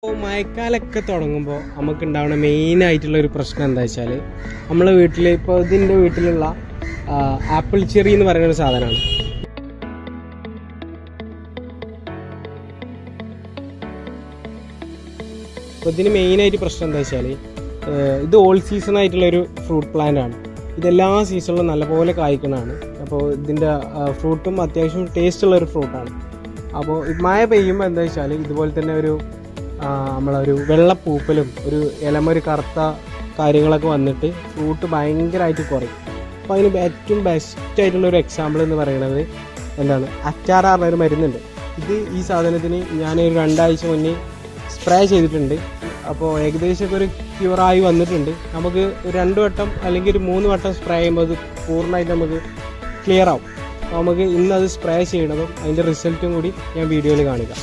ഇപ്പോൾ മഴക്കാലമൊക്കെ തുടങ്ങുമ്പോൾ നമുക്കുണ്ടാവുന്ന മെയിനായിട്ടുള്ളൊരു പ്രശ്നം എന്താ വെച്ചാൽ നമ്മളെ വീട്ടിൽ ഇപ്പോൾ ഇതിൻ്റെ വീട്ടിലുള്ള ആപ്പിൾ ചെറി എന്ന് പറയുന്ന ഒരു സാധനമാണ്. അപ്പോൾ ഇതിന് മെയിനായിട്ട് പ്രശ്നം എന്താ വെച്ചാൽ ഇത് ഓൾ സീസൺ ആയിട്ടുള്ളൊരു ഫ്രൂട്ട് പ്ലാന്റ് ആണ്. ഇതെല്ലാ സീസണിലും നല്ലപോലെ കായ്ക്കുന്നതാണ്. അപ്പോൾ ഇതിൻ്റെ ഫ്രൂട്ടും അത്യാവശ്യം ടേസ്റ്റുള്ളൊരു ഫ്രൂട്ടാണ്. അപ്പോൾ മഴ പെയ്യുമ്പോൾ എന്താ വെച്ചാൽ ഇതുപോലെ തന്നെ ഒരു നമ്മളൊരു വെള്ളപ്പൂപ്പലും ഒരു ഇലമൊരു കറുത്ത കാര്യങ്ങളൊക്കെ വന്നിട്ട് ഫ്രൂട്ട് ഭയങ്കരമായിട്ട് കുറയും. അപ്പോൾ അതിന് ഏറ്റവും ബെസ്റ്റായിട്ടുള്ളൊരു എക്സാമ്പിൾ എന്ന് പറയുന്നത് എന്താണ്, അറ്റാർ ഒരു മരുന്നുണ്ട്. ഈ സാധനത്തിന് ഞാനൊരു 2 ആഴ്ച മുന്നേ സ്പ്രേ ചെയ്തിട്ടുണ്ട്. അപ്പോൾ ഏകദേശമൊക്കെ ഒരു ക്യൂറായി വന്നിട്ടുണ്ട്. നമുക്ക് 2 വട്ടം അല്ലെങ്കിൽ ഒരു 3 വട്ടം സ്പ്രേ ചെയ്യുമ്പോൾ അത് പൂർണ്ണമായിട്ട് നമുക്ക് ക്ലിയർ ആവും. അപ്പോൾ നമുക്ക് ഇന്നത് സ്പ്രേ ചെയ്യണതും അതിൻ്റെ റിസൾട്ടും കൂടി ഞാൻ വീഡിയോയിൽ കാണിക്കാം.